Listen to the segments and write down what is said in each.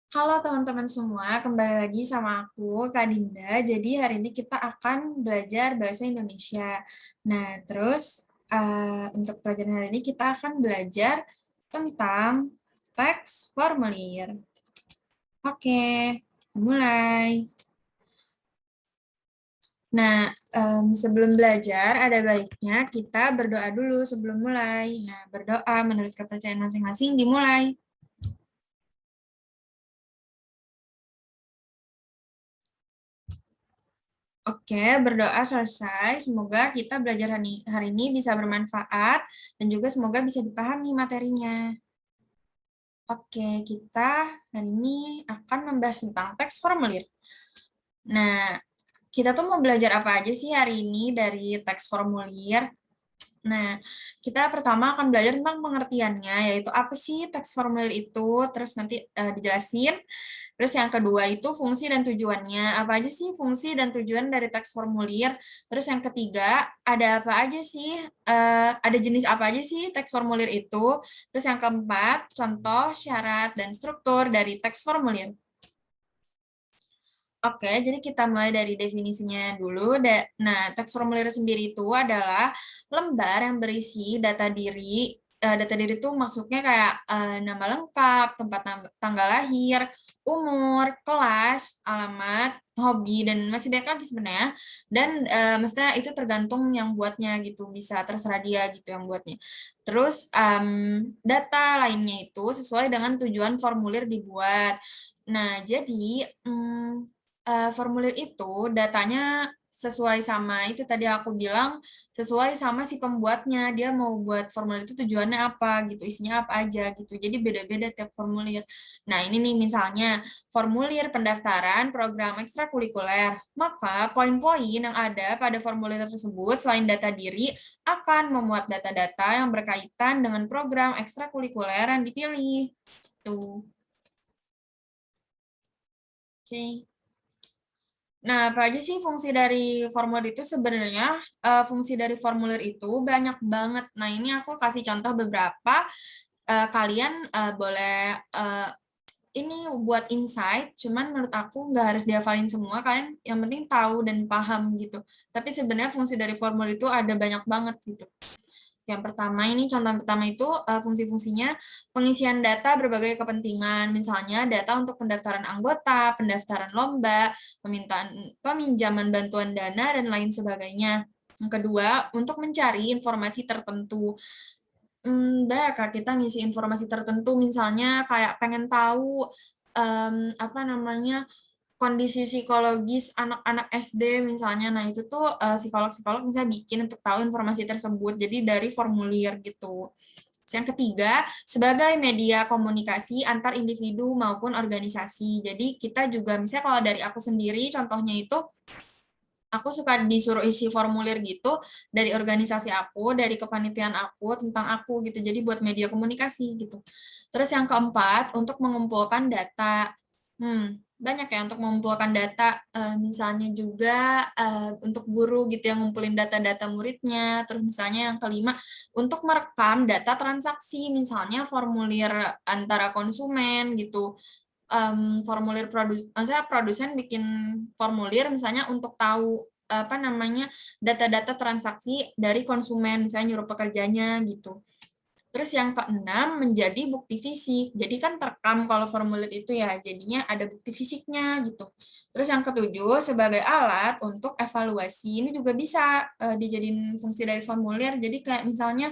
Halo teman-teman semua, kembali lagi sama aku, Kak Dinda. Jadi hari ini kita akan belajar bahasa Indonesia. Nah, terus untuk pelajaran hari ini kita akan belajar tentang teks formulir. Oke, kita mulai. Nah, sebelum belajar ada baiknya kita berdoa dulu sebelum mulai. Nah, berdoa menurut kepercayaan masing-masing dimulai. Oke, berdoa selesai. Semoga kita belajar hari ini bisa bermanfaat dan juga semoga bisa dipahami materinya. Oke, kita hari ini akan membahas tentang teks formulir. Nah, kita tuh mau belajar apa aja sih hari ini dari teks formulir? Nah, kita pertama akan belajar tentang pengertiannya, yaitu apa sih teks formulir itu, terus nanti dijelasin. Terus yang kedua itu fungsi dan tujuannya. Apa aja sih fungsi dan tujuan dari teks formulir? Terus yang ketiga, ada apa aja sih, ada jenis apa aja sih teks formulir itu? Terus yang keempat, contoh, syarat, dan struktur dari teks formulir. Oke, jadi kita mulai dari definisinya dulu. Nah, teks formulir sendiri itu adalah lembar yang berisi data diri. Data diri itu maksudnya kayak nama lengkap, tempat tanggal lahir, umur, kelas, alamat, hobi, dan masih banyak lagi sebenarnya. Dan maksudnya itu tergantung yang buatnya gitu, bisa terserah dia gitu yang buatnya. Terus data lainnya itu sesuai dengan tujuan formulir dibuat. Nah, jadi formulir itu datanya sesuai sama itu tadi aku bilang sesuai sama si pembuatnya dia mau buat formulir itu tujuannya apa gitu isinya apa aja gitu jadi beda-beda tiap formulir. Nah ini nih misalnya formulir pendaftaran program ekstrakurikuler maka poin-poin yang ada pada formulir tersebut selain data diri akan memuat data-data yang berkaitan dengan program ekstrakurikuler yang dipilih tuh. Oke. Nah, apa aja sih fungsi dari formulir itu sebenarnya? Fungsi dari formulir itu banyak banget. Nah, ini aku kasih contoh beberapa. Kalian boleh ini buat insight, cuman menurut aku nggak harus dihafalin semua. Kalian yang penting tahu dan paham gitu. Tapi sebenarnya fungsi dari formulir itu ada banyak banget gitu. Yang pertama ini contoh pertama itu fungsi-fungsinya pengisian data berbagai kepentingan, misalnya data untuk pendaftaran anggota, pendaftaran lomba, permintaan peminjaman bantuan dana dan lain sebagainya. Yang kedua, untuk mencari informasi tertentu. Kak, kita ngisi informasi tertentu, misalnya kayak pengen tahu apa namanya kondisi psikologis anak-anak SD misalnya. Nah, itu tuh psikolog-psikolog bisa bikin untuk tahu informasi tersebut. Jadi dari formulir gitu. Yang ketiga, sebagai media komunikasi antar individu maupun organisasi. Jadi kita juga misalnya kalau dari aku sendiri contohnya itu aku suka disuruh isi formulir gitu dari organisasi aku, dari kepanitiaan aku tentang aku gitu. Jadi buat media komunikasi gitu. Terus yang keempat, untuk mengumpulkan data. Banyak ya untuk mengumpulkan data, misalnya juga untuk guru gitu yang ngumpulin data-data muridnya. Terus misalnya yang kelima, untuk merekam data transaksi, misalnya formulir antara konsumen gitu. Formulir maksudnya produsen bikin formulir misalnya untuk tahu apa namanya data-data transaksi dari konsumen, misalnya nyuruh pekerjanya gitu. Terus yang keenam menjadi bukti fisik. Jadi kan terekam kalau formulir itu ya, jadinya ada bukti fisiknya gitu. Terus yang ketujuh sebagai alat untuk evaluasi. Ini juga bisa dijadiin fungsi dari formulir. Jadi kayak misalnya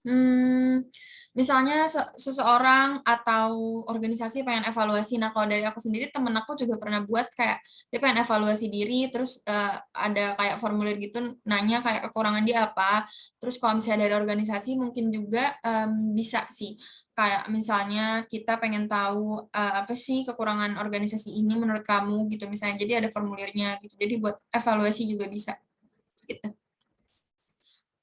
Hmm, misalnya seseorang atau organisasi pengen evaluasi. Nah, kalau dari aku sendiri, temen aku juga pernah buat kayak dia pengen evaluasi diri, terus ada kayak formulir gitu, nanya kayak kekurangan dia apa. Terus kalau misalnya dari organisasi mungkin juga bisa sih. Kayak misalnya kita pengen tahu apa sih kekurangan organisasi ini menurut kamu gitu misalnya. Jadi ada formulirnya gitu. Jadi buat evaluasi juga bisa gitu.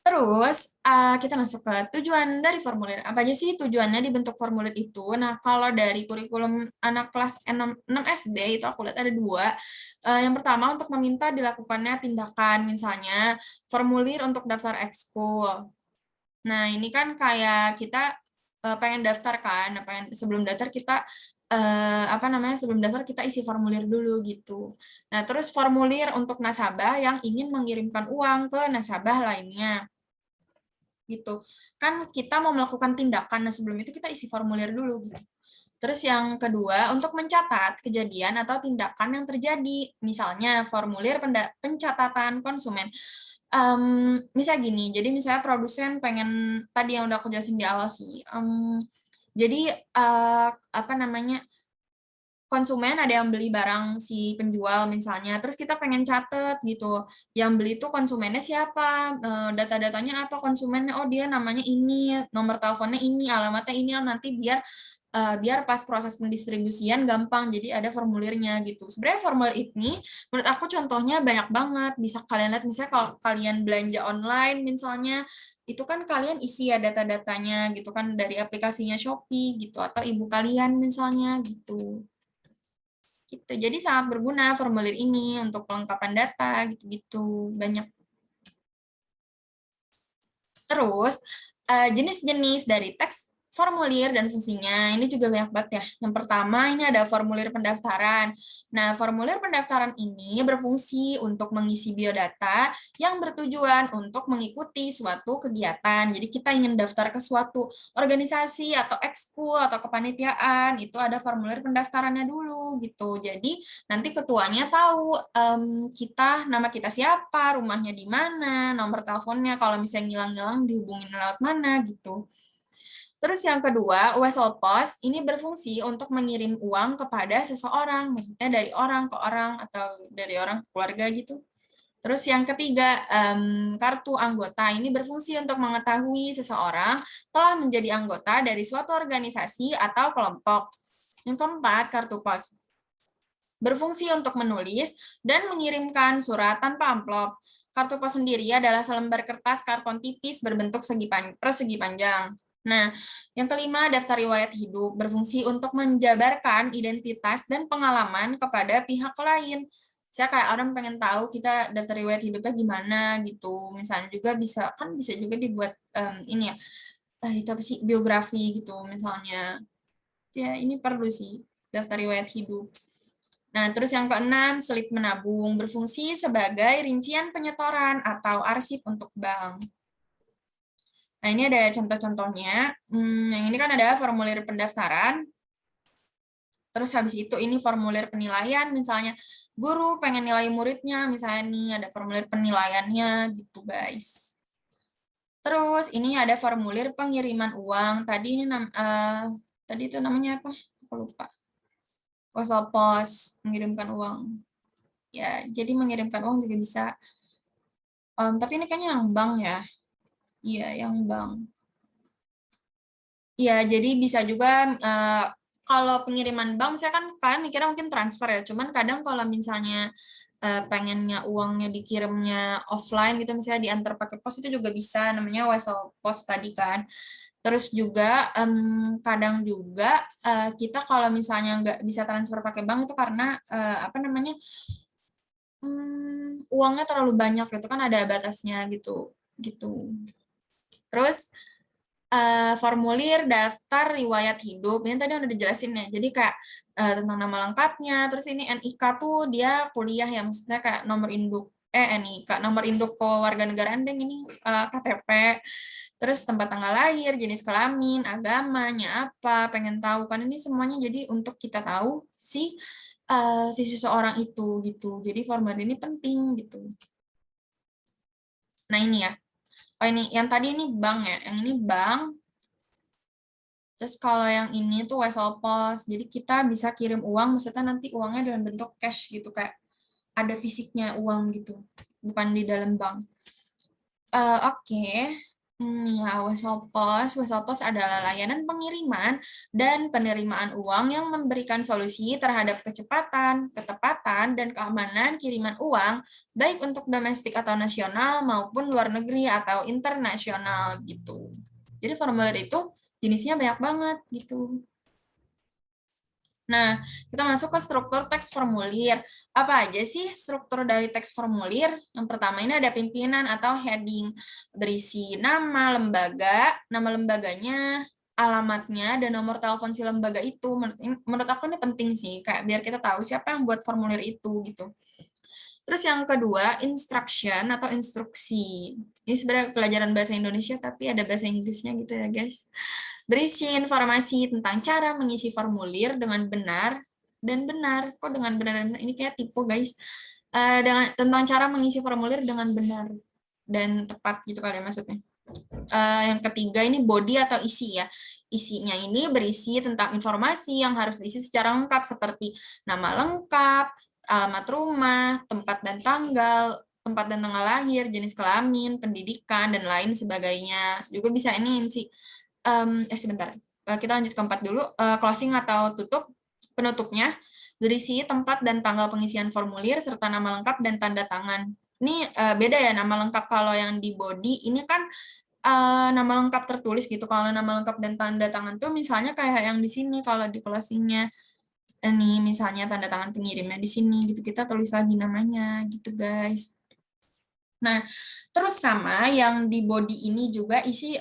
Terus, kita masuk ke tujuan dari formulir. Apa aja sih tujuannya dibentuk formulir itu? Nah, kalau dari kurikulum anak kelas 6 SD, itu aku lihat ada dua. Yang pertama, untuk meminta dilakukannya tindakan, misalnya formulir untuk daftar ekskul. Nah, ini kan kayak kita pengen daftar kan, sebelum daftar kita sebelum daftar kita isi formulir dulu gitu. Nah, terus formulir untuk nasabah yang ingin mengirimkan uang ke nasabah lainnya gitu. Kan kita mau melakukan tindakan, nah sebelum itu kita isi formulir dulu gitu. Terus yang kedua, untuk mencatat kejadian atau tindakan yang terjadi, misalnya formulir pencatatan konsumen. Misal gini, jadi misalnya produsen pengen, tadi yang udah aku jelasin di awal sih, jadi apa namanya, konsumen ada yang beli barang si penjual misalnya, terus kita pengen catet gitu, yang beli itu konsumennya siapa, data-datanya apa konsumennya, oh dia namanya ini, nomor teleponnya ini, alamatnya ini, nanti biar pas proses pendistribusian gampang, jadi ada formulirnya gitu. Sebenarnya formulir ini menurut aku contohnya banyak banget, bisa kalian lihat misalnya kalau kalian belanja online misalnya, itu kan kalian isi ya data-datanya gitu kan dari aplikasinya Shopee gitu, atau ibu kalian misalnya gitu. Gitu. Jadi sangat berguna formulir ini untuk pelengkapan data gitu-gitu banyak. Terus jenis-jenis dari teks formulir dan fungsinya ini juga banyak banget ya. Yang pertama ini ada formulir pendaftaran. Nah, formulir pendaftaran ini berfungsi untuk mengisi biodata yang bertujuan untuk mengikuti suatu kegiatan. Jadi kita ingin daftar ke suatu organisasi atau ekskul atau kepanitiaan, itu ada formulir pendaftarannya dulu gitu. Jadi nanti ketuanya tahu kita, nama kita siapa, rumahnya di mana, nomor teleponnya, kalau misalnya ngilang-ngilang dihubungin lewat mana gitu. Terus yang kedua, wesel pos ini berfungsi untuk mengirim uang kepada seseorang, maksudnya dari orang ke orang atau dari orang ke keluarga gitu. Terus yang ketiga, kartu anggota ini berfungsi untuk mengetahui seseorang telah menjadi anggota dari suatu organisasi atau kelompok. Yang keempat, kartu pos berfungsi untuk menulis dan mengirimkan surat tanpa amplop. Kartu pos sendiri adalah selembar kertas karton tipis berbentuk persegi panjang. Nah, yang kelima, daftar riwayat hidup berfungsi untuk menjabarkan identitas dan pengalaman kepada pihak lain. Saya kayak orang pengen tahu kita daftar riwayat hidupnya gimana gitu. Misalnya juga bisa juga dibuat ini ya, itu apa sih, biografi gitu misalnya. Ya, ini perlu sih daftar riwayat hidup. Nah, terus yang keenam, selip menabung berfungsi sebagai rincian penyetoran atau arsip untuk bank. Nah, ini ada contoh-contohnya. Yang ini kan ada formulir pendaftaran. Terus habis itu ini formulir penilaian, misalnya guru pengen nilai muridnya, misalnya nih ada formulir penilaiannya gitu, guys. Terus ini ada formulir pengiriman uang. Tadi itu namanya apa? Aku lupa. Wesel pos, mengirimkan uang. Ya, jadi mengirimkan uang juga bisa. Tapi ini kayaknya yang bank ya. Iya, yang bank. Iya, jadi bisa juga kalau pengiriman bank, saya kan kalian mikirnya mungkin transfer ya. Cuman kadang kalau misalnya pengennya uangnya dikirimnya offline gitu, misalnya diantar pakai pos itu juga bisa, namanya wesel pos tadi kan. Terus juga kadang juga kita kalau misalnya nggak bisa transfer pakai bank itu karena apa namanya, uangnya terlalu banyak gitu kan, ada batasnya gitu gitu. Terus formulir daftar riwayat hidup ini tadi udah dijelasin ya, jadi kayak tentang nama lengkapnya, terus ini NIK tuh dia kuliah ya, maksudnya kayak nomor induk NIK nomor induk kewarganegaraan deh ini, KTP, terus tempat tanggal lahir, jenis kelamin, agamanya apa, pengen tahu kan, ini semuanya jadi untuk kita tahu si seseorang itu gitu, jadi formulir ini penting gitu. Nah ini ya, oh ini yang tadi ini bank ya, yang ini bank. Terus kalau yang ini tuh wesel pos, jadi kita bisa kirim uang, maksudnya nanti uangnya dalam bentuk cash gitu, kayak ada fisiknya uang gitu, bukan di dalam bank. Oke. Ya, wesel pos adalah layanan pengiriman dan penerimaan uang yang memberikan solusi terhadap kecepatan, ketepatan, dan keamanan kiriman uang, baik untuk domestik atau nasional maupun luar negeri atau internasional gitu. Jadi formulir itu jenisnya banyak banget gitu. Nah, kita masuk ke struktur teks formulir. Apa aja sih struktur dari teks formulir? Yang pertama ini ada pimpinan atau heading, berisi nama lembaga, nama lembaganya, alamatnya dan nomor telepon si lembaga itu. Menurut aku ini penting sih, kayak biar kita tahu siapa yang buat formulir itu gitu. Terus yang kedua, instruction atau instruksi. Ini sebenarnya pelajaran bahasa Indonesia tapi ada bahasa Inggrisnya gitu ya guys. Berisi informasi tentang cara mengisi formulir dengan benar dan benar. Kok dengan benar dan benar? Ini kayak tipe guys. Tentang cara mengisi formulir dengan benar dan tepat gitu kali ya maksudnya. Yang ketiga ini body atau isi ya. Isinya ini berisi tentang informasi yang harus diisi secara lengkap seperti nama lengkap, alamat rumah, tempat dan tanggal lahir, jenis kelamin, pendidikan dan lain sebagainya. Juga bisa ini sih. Sebentar. Kita lanjut ke 4 dulu. Closing atau tutup. Penutupnya berisi tempat dan tanggal pengisian formulir serta nama lengkap dan tanda tangan. Ini beda ya nama lengkap kalau yang di body ini kan nama lengkap tertulis gitu. Kalau nama lengkap dan tanda tangan tuh misalnya kayak yang di sini kalau di closingnya ini misalnya tanda tangan pengirimnya di sini gitu kita tulis lagi namanya gitu guys. Nah, terus sama yang di body ini juga isi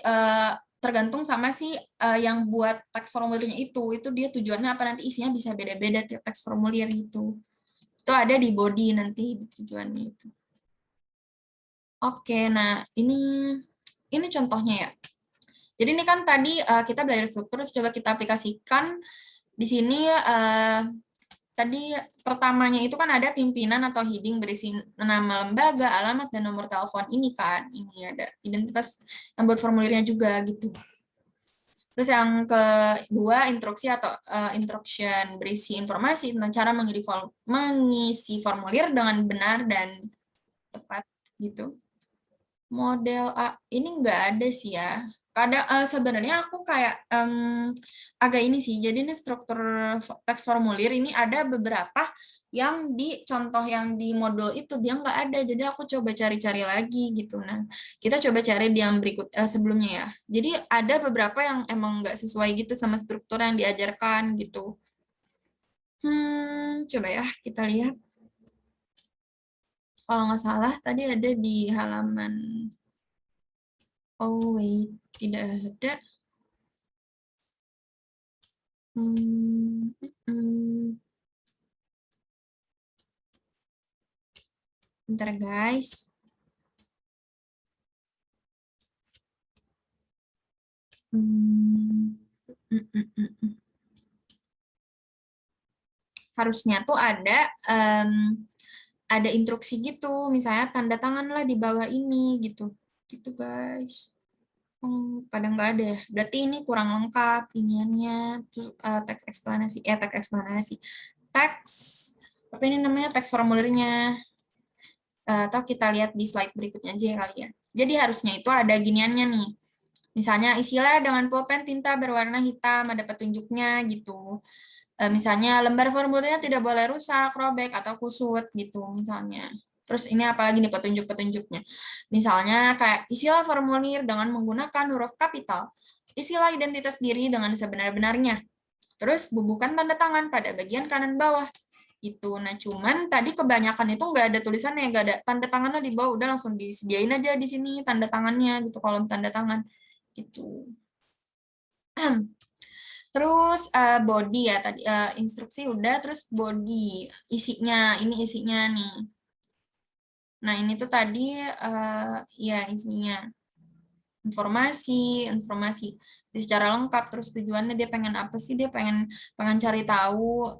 tergantung sama sih yang buat teks formulirnya itu dia tujuannya apa nanti isinya bisa beda-beda tiap teks formulir gitu. Itu ada di body nanti tujuannya itu. Oke, nah ini contohnya ya. Jadi ini kan tadi kita belajar struktur, terus coba kita aplikasikan di sini. Tadi pertamanya itu kan ada pimpinan atau heading berisi nama lembaga, alamat, dan nomor telepon ini kan. Ini ada identitas yang buat formulirnya juga gitu. Terus yang kedua, instruksi atau instruction berisi informasi tentang cara mengisi formulir dengan benar dan tepat gitu. Model A ini enggak ada sih ya. Kadang sebenarnya aku kayak agak ini sih. Jadi ini struktur teks formulir ini ada beberapa yang di contoh yang di modul itu dia enggak ada. Jadi aku coba cari-cari lagi gitu. Nah, kita coba cari di yang berikut sebelumnya ya. Jadi ada beberapa yang emang enggak sesuai gitu sama struktur yang diajarkan gitu. Coba ya kita lihat. Kalau nggak salah tadi ada di halaman. Oh wait, tidak ada. Bentar guys. Harusnya tuh ada instruksi gitu, misalnya tanda tangan lah di bawah ini gitu, gitu guys. Pada nggak ada ya. Berarti ini kurang lengkap iniannya. Terus teks eksplanasi, teks. Apa ini namanya teks formulirnya? Atau kita lihat di slide berikutnya aja kali ya. Jadi harusnya itu ada giniannya nih. Misalnya isilah dengan pulpen tinta berwarna hitam, ada petunjuknya gitu. Misalnya lembar formulirnya tidak boleh rusak, robek, atau kusut gitu misalnya. Terus ini apalagi nih petunjuk-petunjuknya. Misalnya kayak isilah formulir dengan menggunakan huruf kapital. Isilah identitas diri dengan sebenar-benarnya. Terus bubuhkan tanda tangan pada bagian kanan bawah. Gitu. Nah, cuman tadi kebanyakan itu nggak ada tulisannya, nggak ada tanda tangannya di bawah, udah langsung disediain aja di sini tanda tangannya gitu, kolom tanda tangan gitu. Terus body ya tadi instruksi udah, terus body isinya ini isinya nih. Nah ini tuh tadi ya isinya informasi secara lengkap. Terus tujuannya dia pengen apa sih? Dia pengen cari tahu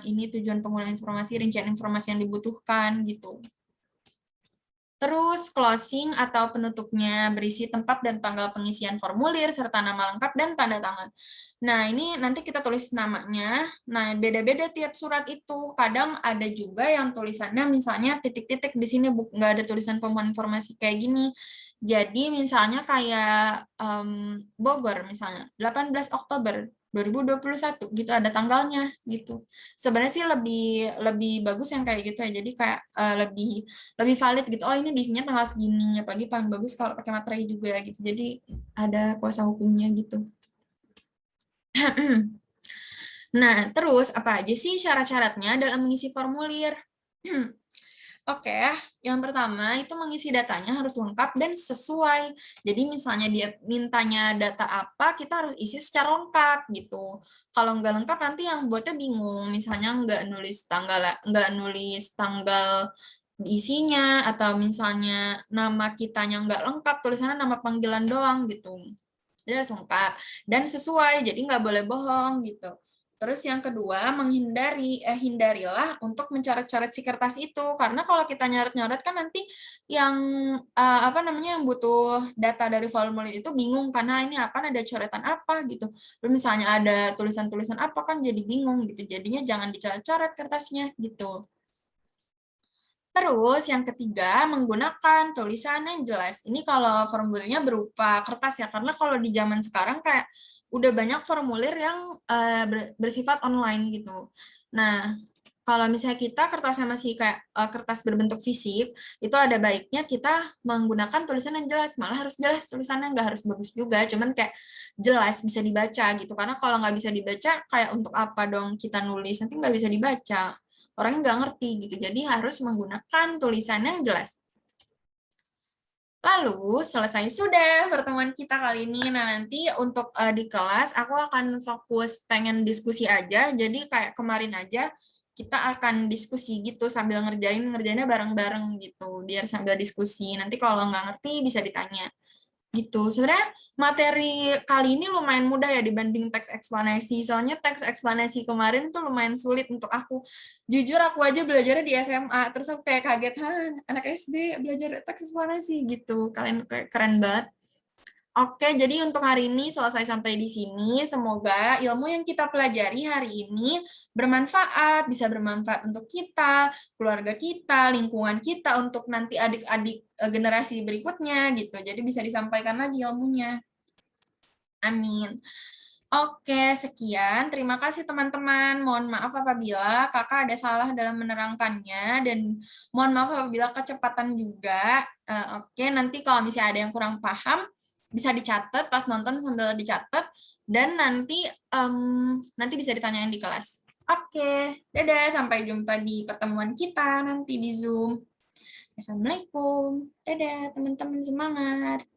ini tujuan penggunaan informasi, rincian informasi yang dibutuhkan gitu. Terus closing atau penutupnya berisi tempat dan tanggal pengisian formulir serta nama lengkap dan tanda tangan. Nah, ini nanti kita tulis namanya. Nah, beda-beda tiap surat itu. Kadang ada juga yang tulisannya misalnya titik-titik di sini nggak ada tulisan pemohon informasi kayak gini. Jadi misalnya kayak Bogor misalnya 18 Oktober 2021 gitu ada tanggalnya gitu. Sebenarnya sih lebih bagus yang kayak gitu ya. Jadi kayak lebih valid gitu. Oh, ini diisinya tanggal segini. Apalagi paling bagus kalau pakai materai juga gitu. Jadi ada kuasa hukumnya gitu. Nah, terus apa aja sih syarat-syaratnya dalam mengisi formulir? Oke, yang pertama itu mengisi datanya harus lengkap dan sesuai. Jadi misalnya dia mintanya data apa, kita harus isi secara lengkap gitu. Kalau nggak lengkap nanti yang buatnya bingung. Misalnya nggak nulis tanggal isinya, atau misalnya nama kitanya nggak lengkap, tulisannya nama panggilan doang gitu. Jadi harus lengkap dan sesuai, jadi nggak boleh bohong gitu. Terus yang kedua, hindarilah untuk mencoret-coret si kertas itu, karena kalau kita nyoret-nyoret kan nanti yang apa namanya yang butuh data dari formulir itu bingung karena ini apa, ada coretan apa gitu. Terus misalnya ada tulisan-tulisan apa kan jadi bingung gitu. Jadinya jangan dicoret-coret kertasnya gitu. Terus yang ketiga, menggunakan tulisan yang jelas. Ini kalau formulirnya berupa kertas ya, karena kalau di zaman sekarang kayak udah banyak formulir yang bersifat online gitu. Nah, kalau misalnya kita kertasnya masih kayak kertas berbentuk fisik, itu ada baiknya kita menggunakan tulisan yang jelas. Malah harus jelas tulisannya, nggak harus bagus juga, cuman kayak jelas bisa dibaca gitu. Karena kalau nggak bisa dibaca, kayak untuk apa dong kita nulis, nanti nggak bisa dibaca, orangnya nggak ngerti gitu. Jadi harus menggunakan tulisan yang jelas. Lalu selesai sudah pertemuan kita kali ini. Nah, nanti untuk di kelas aku akan fokus pengen diskusi aja. Jadi kayak kemarin aja kita akan diskusi gitu sambil ngerjainnya bareng-bareng gitu. Biar sambil diskusi. Nanti kalau nggak ngerti bisa ditanya gitu. Sebenarnya materi kali ini lumayan mudah ya dibanding teks eksplanasi. Soalnya teks eksplanasi kemarin tuh lumayan sulit untuk aku. Jujur aku aja belajarnya di SMA, terus aku kayak kaget, "Hah, anak SD belajar teks eksplanasi gitu." Kalian kayak keren banget. Oke, jadi untuk hari ini selesai sampai di sini. Semoga ilmu yang kita pelajari hari ini bermanfaat, bisa bermanfaat untuk kita, keluarga kita, lingkungan kita, untuk nanti adik-adik generasi berikutnya gitu. Jadi bisa disampaikan lagi ilmunya. Amin. Oke, sekian. Terima kasih teman-teman. Mohon maaf apabila kakak ada salah dalam menerangkannya, dan mohon maaf apabila kecepatan juga. Oke, nanti kalau misalnya ada yang kurang paham, bisa dicatat pas nonton sambil dicatat, dan nanti bisa ditanyain di kelas. Oke, dadah. Sampai jumpa di pertemuan kita nanti di Zoom. Assalamualaikum. Dadah, teman-teman. Semangat.